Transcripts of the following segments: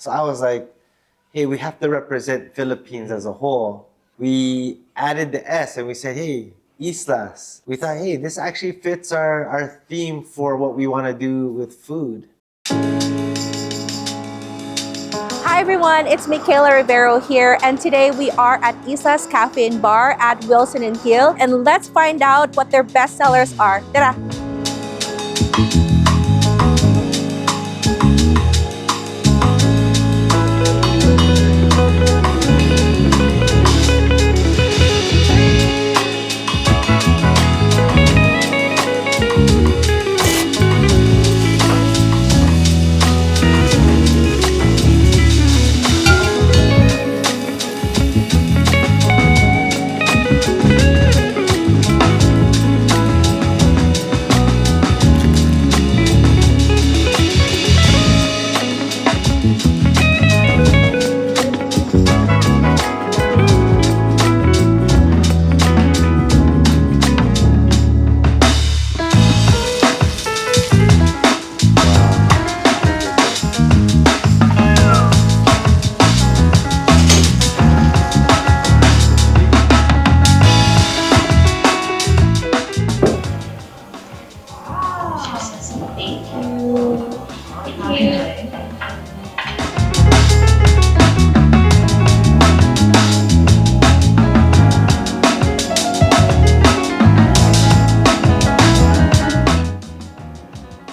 So I was like, hey, we have to represent Philippines as a whole. We added the S and we said, hey, iSLAS. We thought, hey, this actually fits our theme for what we want to do with food. Hi everyone, it's Michaela Rivero here, and today we are at iSLAS Cafe and Bar at Wilson and Hill, and let's find out what their best sellers are. Tara!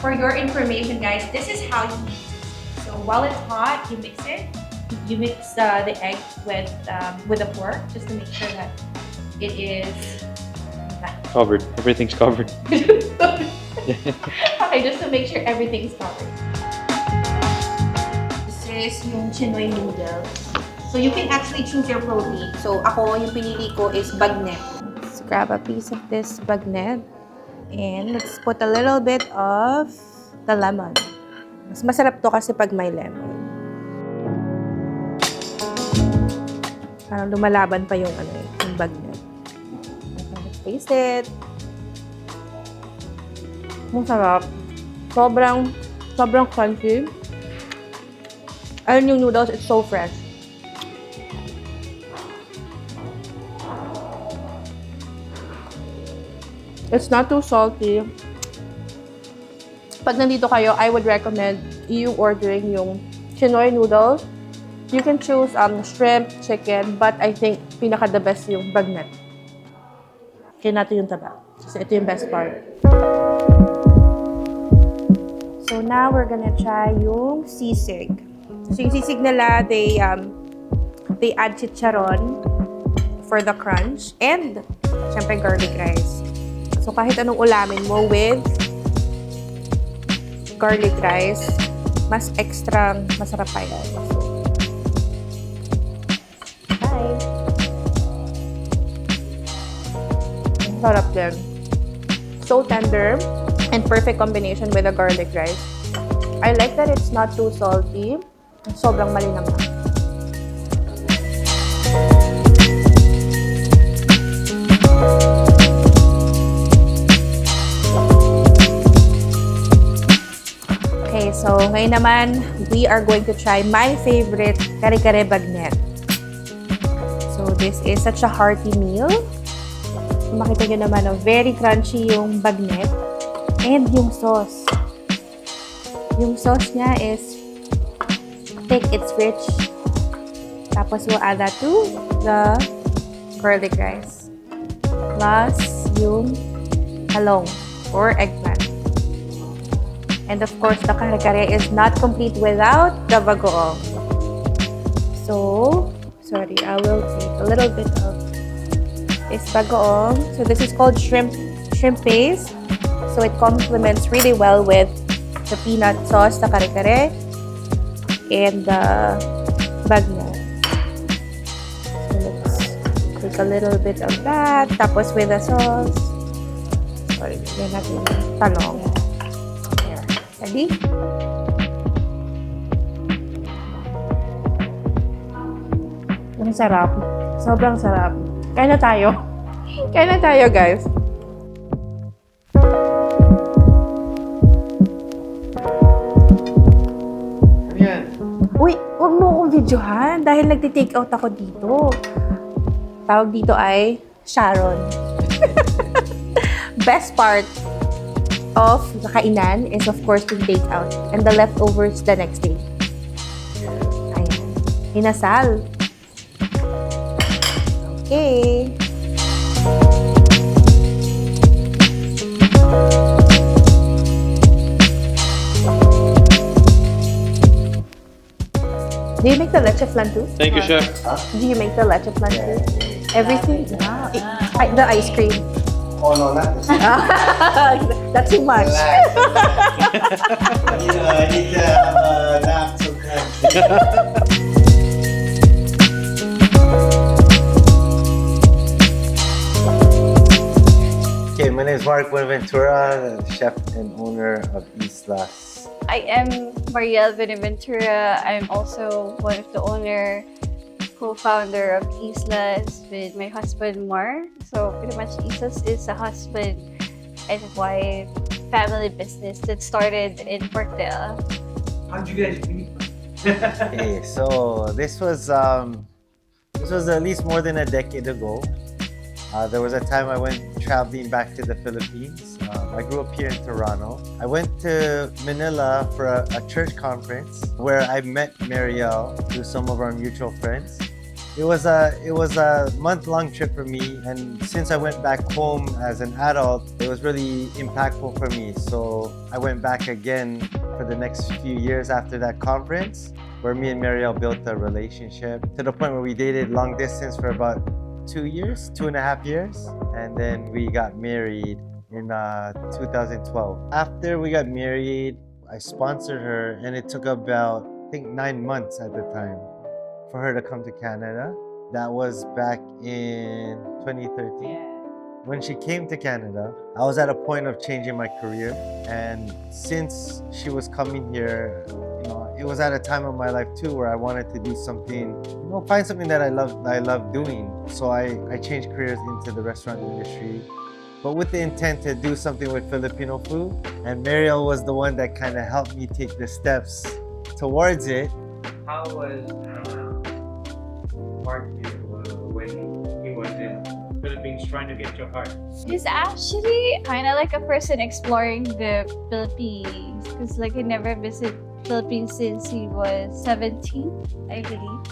For your information, guys, this is how you mix it. So while it's hot, you mix it. You mix the egg with the pork just to make sure that it is Covered. Everything's covered. okay, just to make sure everything's covered. This is yung Pinoy noodles. So you can actually choose your protein. So ako, yung pinili ko is bagnet. Let's grab a piece of this bagnet. And let's put a little bit of the lemon. Mas masarap to kasi pag may lemon. Parang lumalaban pa yung yung bagnet. Let's taste it. Masarap. Sobrang crunchy. And yung noodles, it's so fresh. It's not too salty. Pag nandito kayo, I would recommend you ordering yung Pinoy noodles. You can choose shrimp, chicken, but I think pinaka the best yung bagnet. Kaya natin yung taba. Kasi ito yung best part. So now we're gonna try yung sisig. So yung sisig nila, they add chicharon for the crunch and syempre garlic rice. So kahit anong ulamin mo with garlic rice, mas extra masarap pa yan. Bye! Sarap din. So tender and perfect combination with the garlic rice. I like that it's not too salty. Sobrang malinang lang. Okay, so ngayon naman, we are going to try my favorite kare-kare bagnet. So this is such a hearty meal. So, makita nyo naman, very crunchy yung bagnet. And yung sauce. Yung sauce niya is thick, it's rich. Tapos we'll add that to the garlic rice. Plus yung talong or eggplant. And of course, the kare-kare is not complete without the bagoong. So, sorry, I will take a little bit of this bagoong. So this is called shrimp paste. So it complements really well with the peanut sauce, the kare-kare, and the bagnet. So let's take a little bit of that. Tapos with the sauce. Sorry, yan natin yung talong. Ready? Ang sarap. Sobrang sarap. Kain na tayo. Kain na tayo, guys. Huwag mo akong videohan dahil nagti-take out ako dito. Tawag dito ay Sharon. Best part of the kainan is of course the take out and the leftovers the next day. Ayan. Inasal. Okay. Do you make the leche flan too? Thank you, chef. Do you make the leche flan too? Everything? Wow. The ice cream. Oh no, not this. That's too much. I need to have a nap sometimes. Okay, my name is Mark Buenaventura, the chef and owner of iSLAS. I am Marielle Benaventura. I'm also one of the owner, co-founder of iSLAS with my husband Mar. So pretty much iSLAS is a husband and wife family business that started in Portela. How'd you guys meet? Okay, so this was at least more than a decade ago. There was a time I went traveling back to the Philippines. I grew up here in Toronto. I went to Manila for a church conference where I met Marielle through some of our mutual friends. It was a month-long trip for me, and since I went back home as an adult, it was really impactful for me. So I went back again for the next few years after that conference, where me and Marielle built a relationship to the point where we dated long distance for about 2 years, 2.5 years, and then we got married in 2012. After we got married, I sponsored her, and it took about, I think, 9 months at the time for her to come to Canada. That was back in 2013. When she came to Canada, I was at a point of changing my career, and since she was coming here, it was at a time of my life too where I wanted to do something, find something that I love doing. So I changed careers into the restaurant industry, but with the intent to do something with Filipino food. And Marielle was the one that kind of helped me take the steps towards it. How was Mark here when he was in Philippines trying to get your heart? He's actually kind of like a person exploring the Philippines because like he never visited Philippines since he was 17, I believe.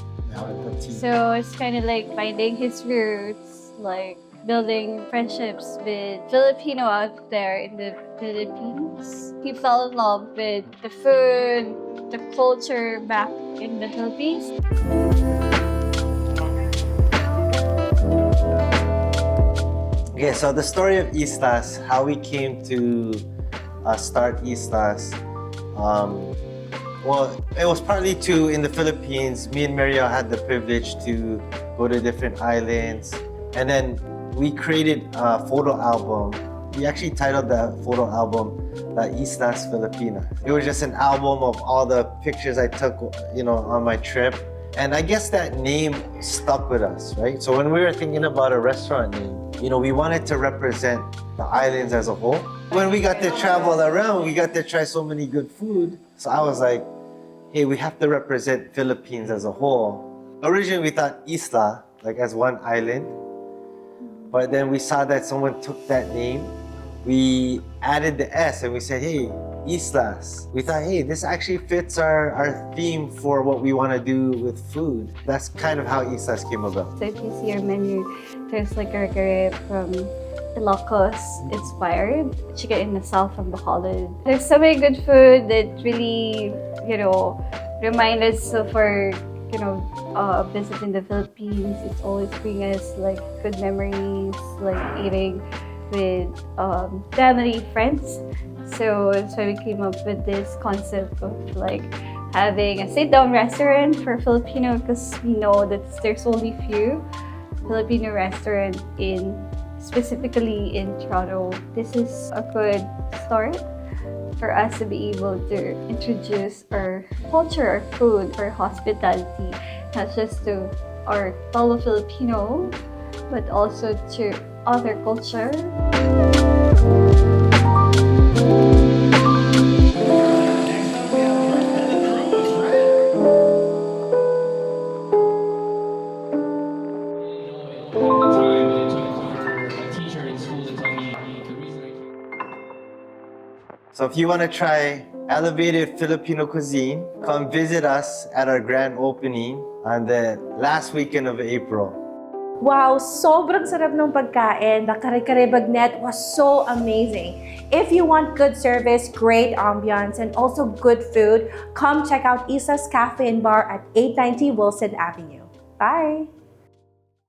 So it's kind of like finding his roots, like building friendships with Filipino out there in the Philippines. He fell in love with the food, the culture back in the Philippines. Okay, so the story of iSLAS, how we came to start iSLAS. Well, it was partly in the Philippines. Me and Marielle had the privilege to go to different islands, and then we created a photo album. We actually titled the photo album iSLAS Filipino. It was just an album of all the pictures I took, on my trip. And I guess that name stuck with us, right? So when we were thinking about a restaurant name, we wanted to represent the islands as a whole. When we got to travel around, we got to try so many good food. So I was like, hey, we have to represent Philippines as a whole. Originally, we thought Isla, like as one island. But then we saw that someone took that name. We added the S and we said, hey, iSLAS. We thought, hey, this actually fits our theme for what we want to do with food. That's kind of how iSLAS came about. So if you see our menu, there's like a kare from Ilocos inspired, chicken in the south from Bacolod. There's so many good food that really, remind us of our, visit in the Philippines. It's always bring us like good memories, like eating with family, friends. So that's why we came up with this concept of like having a sit-down restaurant for Filipino, because we know that there's only few Filipino restaurants specifically in Toronto. This is a good start for us to be able to introduce our culture, our food, our hospitality, not just to our fellow Filipino, but also to other culture. So if you want to try elevated Filipino cuisine, come visit us at our grand opening on the last weekend of April. Wow, sobrang sarap ng pagkain. The kare-kare bagnet was so amazing. If you want good service, great ambiance, and also good food, come check out iSLAS Cafe and Bar at 890 Wilson Avenue. Bye!